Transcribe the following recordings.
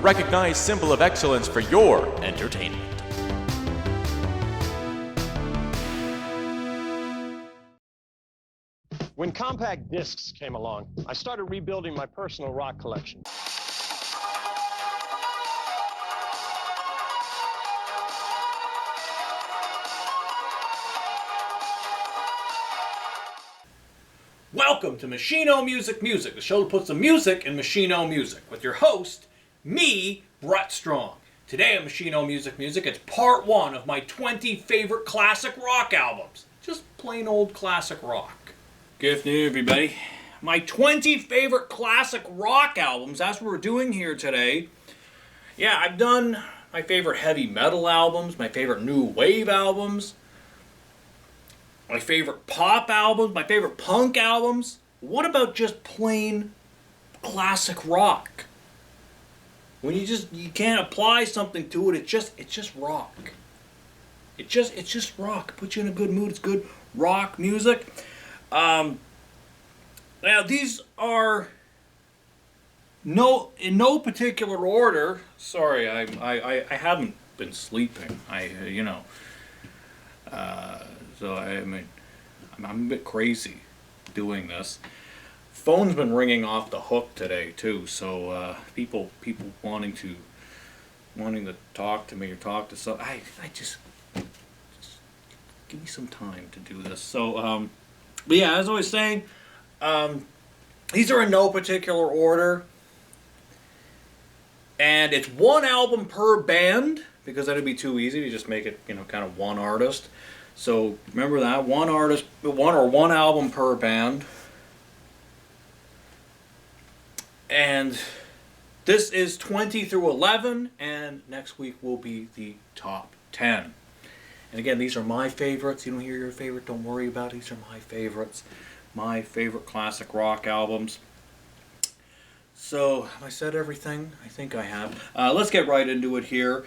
recognized symbol of excellence for your entertainment. When compact discs came along, I started rebuilding my personal rock collection. Welcome to Machino Music, the show that puts the music in Machino music, with your host, me, Brett Strong. Today on Machino Music, it's part one of my 20 favorite classic rock albums. Just plain old classic rock. Good afternoon, everybody. My 20 favorite classic rock albums, that's what we're doing here today. Yeah, I've done my favorite heavy metal albums, my favorite new wave albums, my favorite pop albums, my favorite punk albums. What about just plain classic rock? When you can't apply something to it, it's just rock. It's just rock. It puts you in a good mood. It's good rock music. Now these are in no particular order. Sorry, I haven't been sleeping. So I'm a bit crazy doing this. Phone's been ringing off the hook today too. So people wanting to talk to me or talk to some. I just give me some time to do this. So but yeah, as I was saying, these are in no particular order, and it's one album per band because that'd be too easy to just make it kind of one artist. So remember that, one album per band. And this is 20 through 11, and next week will be the top 10. And again, these are my favorites. You don't hear your favorite, don't worry about it. These are my favorites. My favorite classic rock albums. So, have I said everything? I think I have. Let's get right into it here.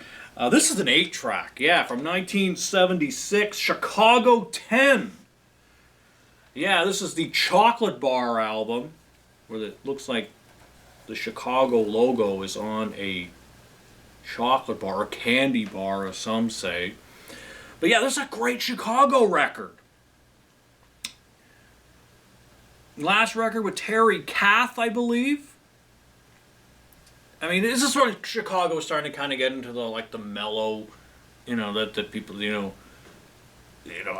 This is an 8-track, from 1976, Chicago 10. Yeah, this is the Chocolate Bar album, where it looks like the Chicago logo is on a chocolate bar, a candy bar, as some say. But yeah, this is a great Chicago record. Last record with Terry Kath, I believe. I mean, this is when Chicago was starting to kind of get into the mellow, that people,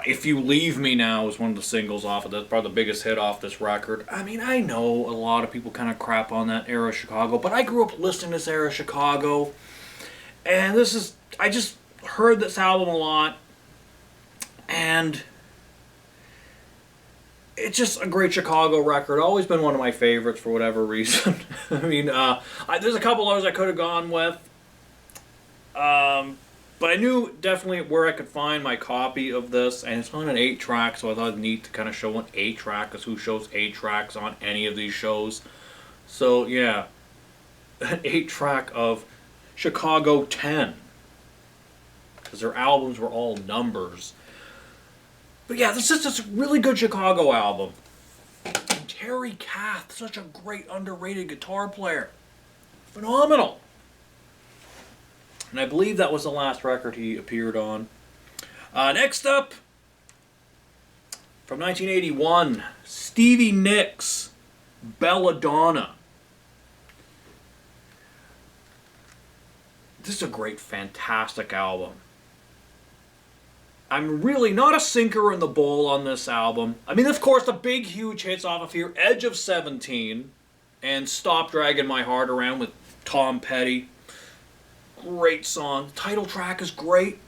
If You Leave Me Now is one of the singles off of this, probably the biggest hit off this record. I mean, I know a lot of people kind of crap on that era of Chicago, but I grew up listening to this era of Chicago, and I just heard this album a lot, and it's just a great Chicago record. Always been one of my favorites for whatever reason. I mean, there's a couple others I could have gone with. But I knew definitely where I could find my copy of this. And it's on an 8-track, so I thought it'd neat to kind of show an 8-track, because who shows 8 tracks on any of these shows? So, yeah. An 8-track of Chicago 10. Because their albums were all numbers. But yeah, this is just a really good Chicago album. And Terry Kath, such a great underrated guitar player. Phenomenal. And I believe that was the last record he appeared on. Next up, from 1981, Stevie Nicks, Belladonna. This is a great, fantastic album. I'm really not a sinker in the bowl on this album. I mean, of course, the big, huge hits off of here, Edge of 17 and Stop Dragging My Heart Around with Tom Petty. Great song. The title track is great.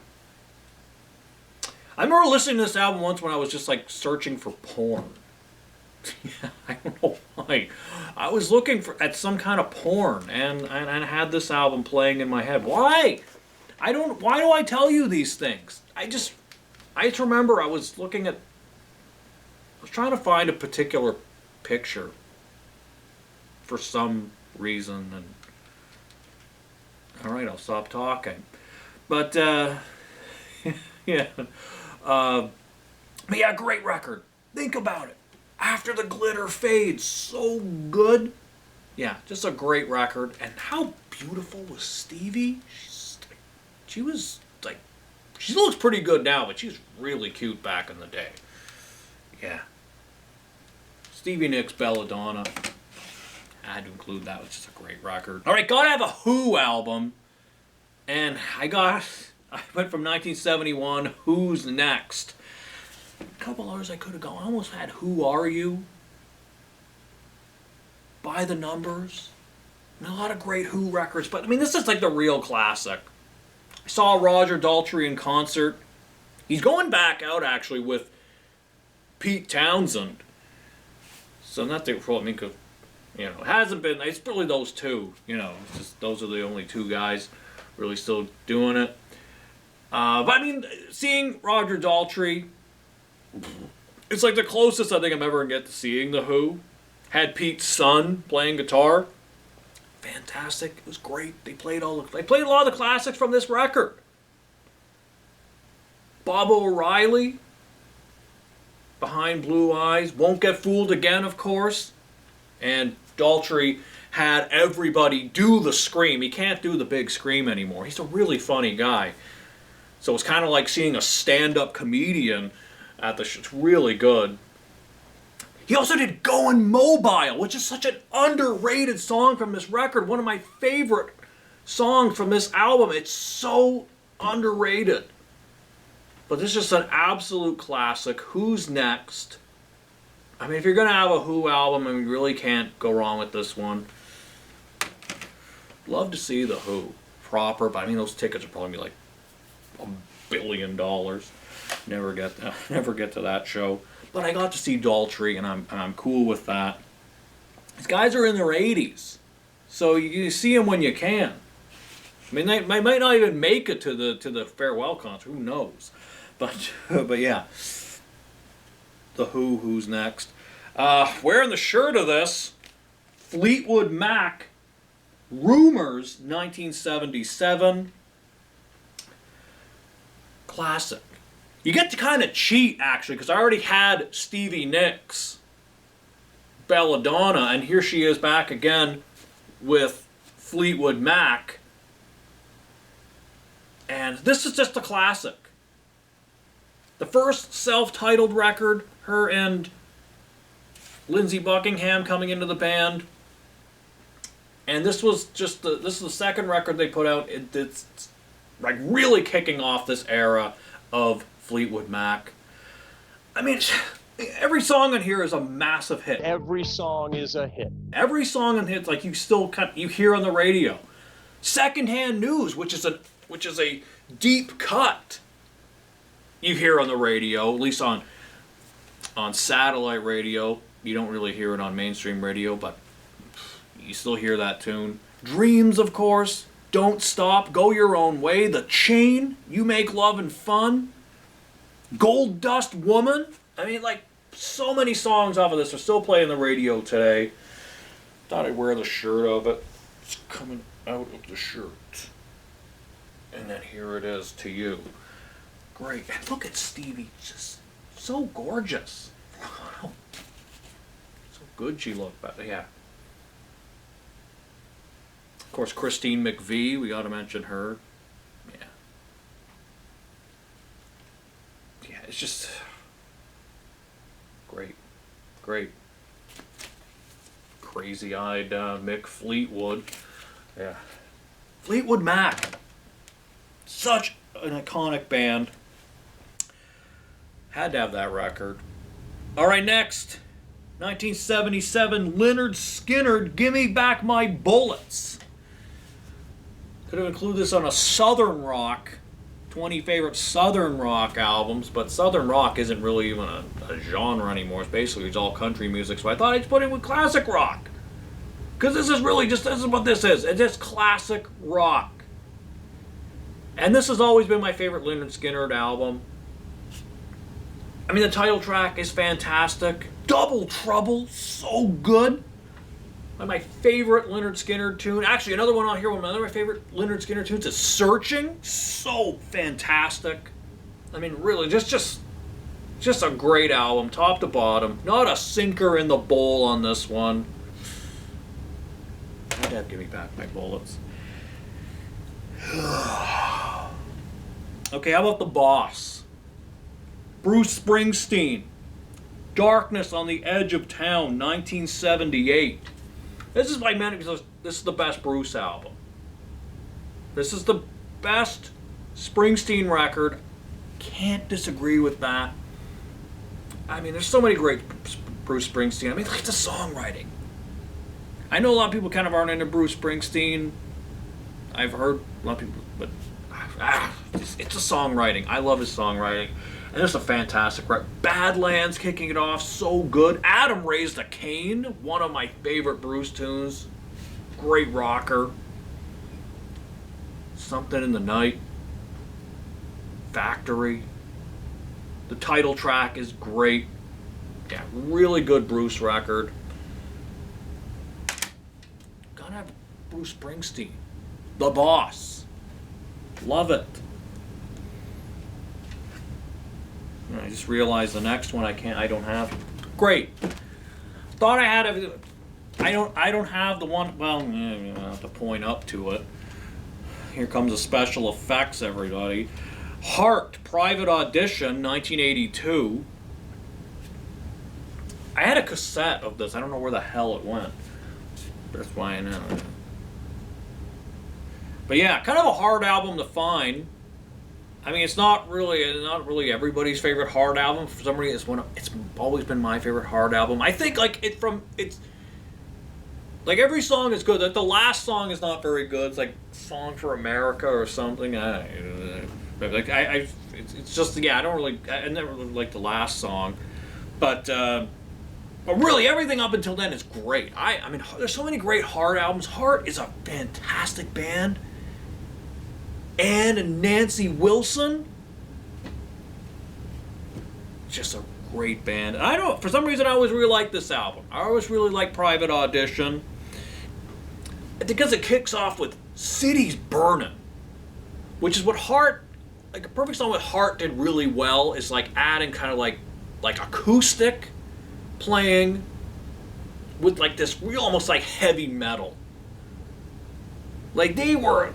I remember listening to this album once when I was just searching for porn. Yeah, I don't know why. I was looking at some kind of porn, and I had this album playing in my head. Why? Why do I tell you these things? I just remember I was trying to find a particular picture for some reason, and all right, I'll stop talking. But yeah, but yeah, great record. Think about it. After the Glitter Fades, so good. Yeah, just a great record. And how beautiful was Stevie? She was like, she looks pretty good now, but she was really cute back in the day. Yeah. Stevie Nicks, Belladonna. I had to include that, which is a great record. All right, gotta have a Who album. And I went from 1971, Who's Next? A couple others I could have gone. I almost had Who Are You? By the Numbers. And a lot of great Who records, but I mean, this is like the real classic. I saw Roger Daltrey in concert. He's going back out actually with Pete Townsend. So not that, I mean, cause, you know, it hasn't been, it's really those two, you know, it's just, those are the only two guys really still doing it. But I mean, seeing Roger Daltrey, it's like the closest I think I'm ever going to get to seeing The Who. Had Pete's son playing guitar. Fantastic. It was great. They played a lot of the classics from this record. Bob O'Reilly, Behind Blue Eyes, Won't Get Fooled Again, of course. And Daltrey had everybody do the scream. He can't do the big scream anymore. He's a really funny guy. So it's kind of like seeing a stand-up comedian at the show. It's really good. He also did Goin' Mobile, which is such an underrated song from this record. One of my favorite songs from this album. It's so underrated. But this is just an absolute classic. Who's Next? I mean, if you're going to have a Who album, I mean, you really can't go wrong with this one. Love to see The Who proper, but I mean, those tickets would probably be like $1 billion. Never get to that show. But I got to see Daltrey, and I'm cool with that. These guys are in their 80s, so you see them when you can. I mean, they might not even make it to the farewell concert. Who knows? But yeah, The Who. Who's Next? Wearing the shirt of this, Fleetwood Mac. Rumors, 1977. Classic. You get to kind of cheat, actually, because I already had Stevie Nicks, Belladonna, and here she is back again with Fleetwood Mac. And this is just a classic. The first self-titled record, her and Lindsey Buckingham coming into the band. And this was just this is the second record they put out. It's like really kicking off this era of Fleetwood Mac. I mean, every song on here is a massive hit. Every song is a hit. Every song on hits like you hear on the radio. Secondhand News, which is a deep cut, you hear on the radio, at least on satellite radio. You don't really hear it on mainstream radio, but you still hear that tune. Dreams, of course. Don't Stop. Go Your Own Way. The Chain. You Make Love and Fun. Gold Dust Woman. I mean, like, so many songs off of this are still playing the radio today. Thought I'd wear the shirt of it. It's coming out of the shirt. And then here it is to you. Great. And look at Stevie. Just so gorgeous. Wow. So good she looked. But yeah. Of course, Christine McVie. We got to mention her. Yeah. Yeah, it's just great. Great. Crazy-eyed Mick Fleetwood. Yeah. Fleetwood Mac. Such an iconic band. Had to have that record. All right, next. 1977, Lynyrd Skynyrd, Gimme Back My Bullets. Could have included this on a Southern Rock, 20 favorite Southern Rock albums, but Southern Rock isn't really even a genre anymore. It's all country music, so I thought I'd put it with classic rock. Because this is what this is. It's just classic rock. And this has always been my favorite Lynyrd Skynyrd album. I mean, the title track is fantastic. Double Trouble, so good. One of my favorite Lynyrd Skynyrd tune. Actually, another one on here, one of my favorite Lynyrd Skynyrd tunes is Searching. So fantastic. I mean, really, just a great album, top to bottom. Not a sinker in the bowl on this one. Dad, give me back my bullets. Okay, how about The Boss? Bruce Springsteen. Darkness on the Edge of Town, 1978. This is like, man, because this is the best Bruce album. This is the best Springsteen record. Can't disagree with that. I mean, there's so many great Bruce Springsteen. I mean, look at the songwriting. I know a lot of people kind of aren't into Bruce Springsteen. I've heard a lot of people, but it's the songwriting. I love his songwriting. And it's a fantastic record. Badlands kicking it off, so good. Adam Raised a Cane, one of my favorite Bruce tunes. Great rocker. Something in the Night. Factory. The title track is great. Yeah, really good Bruce record. Gotta have Bruce Springsteen. The Boss. Love it. And I just realized the next one I don't have. Great. Thought I had everything. I don't have the one. Well, I have to point up to it. Here comes the special effects, everybody. Heart, Private Audition, 1982. I had a cassette of this. I don't know where the hell it went. That's why I know. But yeah, kind of a hard album to find. I mean, it's not really everybody's favorite hard album. For some reason, it's always been my favorite hard album. I think it's like every song is good. Like the last song is not very good. It's like Song for America or something. It's just, yeah. I never really liked the last song, but really everything up until then is great. I mean, there's so many great hard albums. Heart is a fantastic band. Ann and Nancy Wilson, just a great band. And for some reason I always really liked this album. I always really liked Private Audition. Because it kicks off with Cities Burnin', which is what Heart, like a perfect song what Heart did really well, is like adding kind of like acoustic playing with like this real almost like heavy metal. Like they were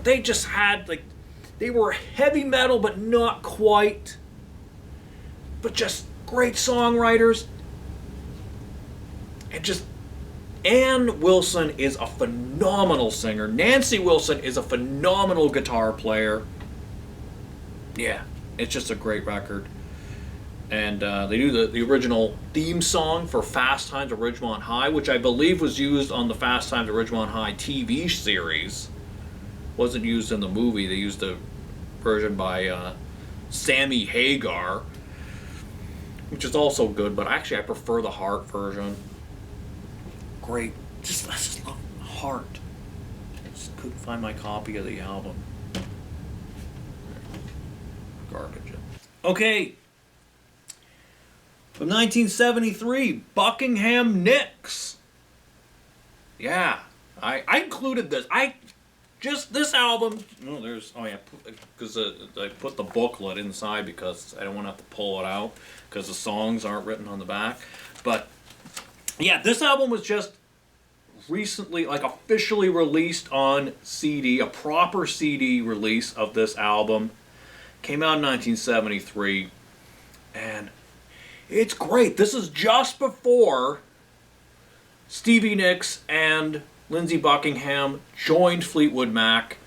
heavy metal, but not quite. But just great songwriters. And just, Ann Wilson is a phenomenal singer. Nancy Wilson is a phenomenal guitar player. Yeah, it's just a great record. And they do the original theme song for Fast Times at Ridgemont High, which I believe was used on the Fast Times at Ridgemont High TV series. Wasn't used in the movie. They used a version by Sammy Hagar, which is also good, but actually I prefer the Heart version. Great. I just love Heart. I just couldn't find my copy of the album. Garbage. Okay. From 1973, Buckingham Nicks. Yeah. I included this. This album. Because I put the booklet inside because I don't want to have to pull it out because the songs aren't written on the back. But yeah, this album was just recently, like, officially released on CD, a proper CD release of this album. Came out in 1973, and it's great. This is just before Stevie Nicks and Lindsey Buckingham joined Fleetwood Mac,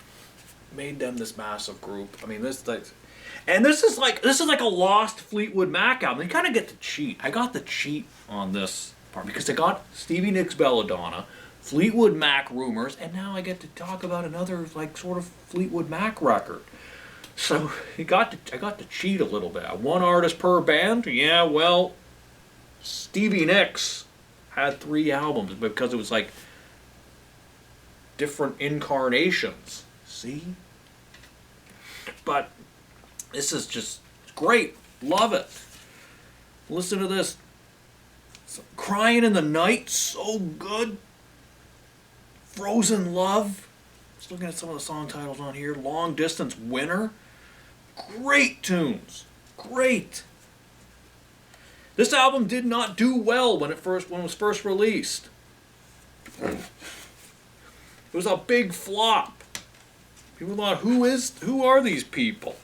made them this massive group. I mean, this is like a lost Fleetwood Mac album. You kind of get to cheat. I got the cheat on this part because I got Stevie Nicks Belladonna, Fleetwood Mac Rumors, and now I get to talk about another like sort of Fleetwood Mac record. So I got to cheat a little bit. One artist per band. Yeah, well, Stevie Nicks had 3 albums because it was like different incarnations. See? But this is just great. Love it. Listen to this. Crying in the Night, so good. Frozen Love. Just looking at some of the song titles on here. Long Distance Winner. Great tunes. Great. This album did not do well when it was first released. It It was a big flop. People thought, who are these people?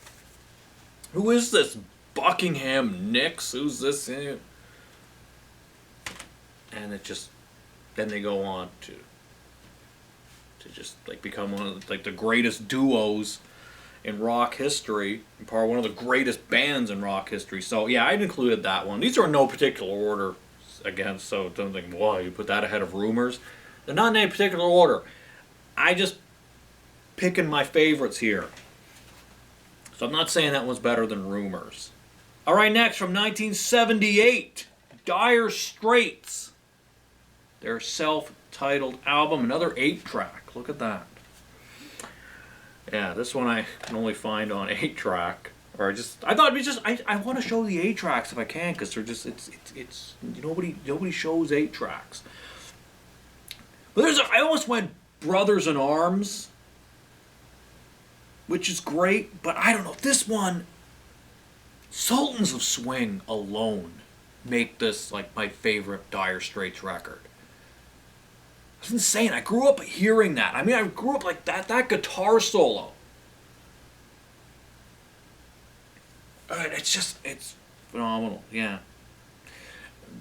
Who is this Buckingham Nicks? Who's this? And it just, then they go on to just like become one of the greatest duos in rock history, and part of one of the greatest bands in rock history. So yeah, I'd included that one. These are in no particular order, again, so don't think, whoa, you put that ahead of Rumors. They're not in any particular order. I just picking my favorites here. So I'm not saying that one's better than Rumors. All right, next from 1978, Dire Straits. Their self-titled album, another 8-track. Look at that. Yeah, this one I can only find on 8-track. Or I thought it'd be just, I want to show the 8-tracks if I can, because they're just, it's nobody shows 8-tracks. But I almost went Brothers in Arms, which is great, but I don't know, this one, Sultans of Swing alone make this like my favorite Dire Straits record. It's insane. I grew up hearing that. I mean, I grew up like that guitar solo. It's phenomenal. Yeah.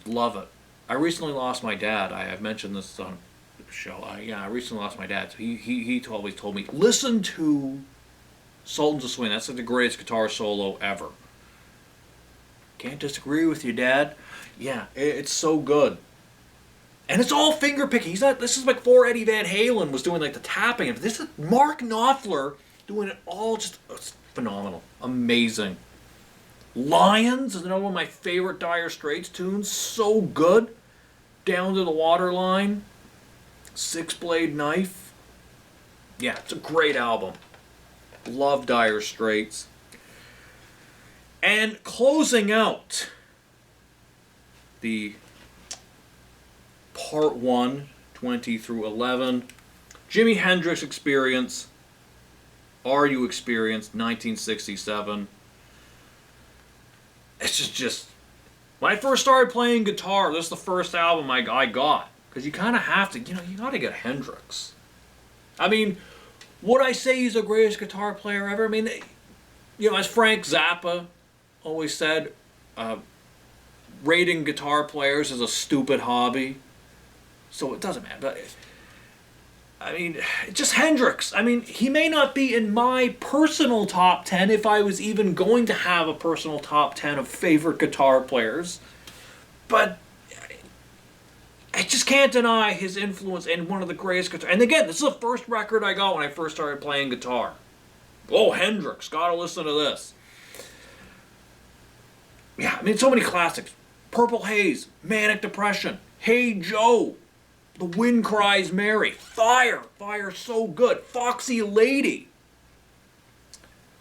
Love it. I recently lost my dad. I've mentioned this on the show. I recently lost my dad. So he always told me, listen to Sultans of Swing. That's like the greatest guitar solo ever. Can't disagree with you, Dad. Yeah, it's so good. And it's all finger picking. This is like before Eddie Van Halen was doing like the tapping. This is Mark Knopfler doing it all. Just it's phenomenal, amazing. Lions is another one of my favorite Dire Straits tunes. So good. Down to the Waterline. Six Blade Knife. Yeah, it's a great album. Love Dire Straits. And closing out the Part 1, 20 through 11, Jimi Hendrix Experience, Are You Experienced, 1967. It's just when I first started playing guitar, this is the first album I got. Because you kind of have to, you got to get Hendrix. I mean, would I say he's the greatest guitar player ever? I mean, as Frank Zappa always said, rating guitar players is a stupid hobby. So it doesn't matter. But I mean, just Hendrix. I mean, he may not be in my personal top 10 if I was even going to have a personal top 10 of favorite guitar players. But I just can't deny his influence in one of the greatest guitar. And again, this is the first record I got when I first started playing guitar. Oh, Hendrix. Gotta listen to this. Yeah, I mean, so many classics. Purple Haze, Manic Depression, Hey Joe, The Wind Cries Mary, Fire, so good, Foxy Lady.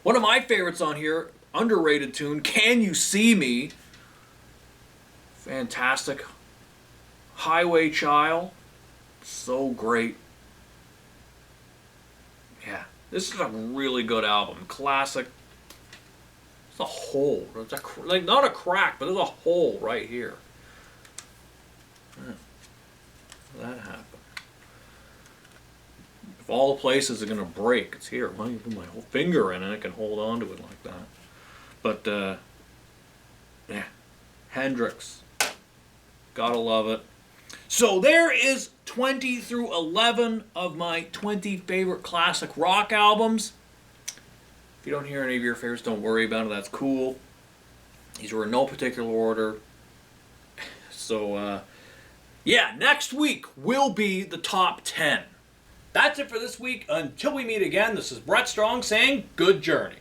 One of my favorites on here, underrated tune, Can You See Me? Fantastic. Highway Child, so great. Yeah, this is a really good album, classic. It's a hole. It's like not a crack, but there's a hole right here. That happened. If all the places are gonna break, it's here. Why don't you put my whole finger in and I can hold on to it like that? But yeah, Hendrix. Gotta love it. So there is 20 through 11 of my 20 favorite classic rock albums. If you don't hear any of your favorites, don't worry about it. That's cool. These were in no particular order. So, yeah, next week will be the top 10. That's it for this week. Until we meet again, this is Brett Strong saying good journey.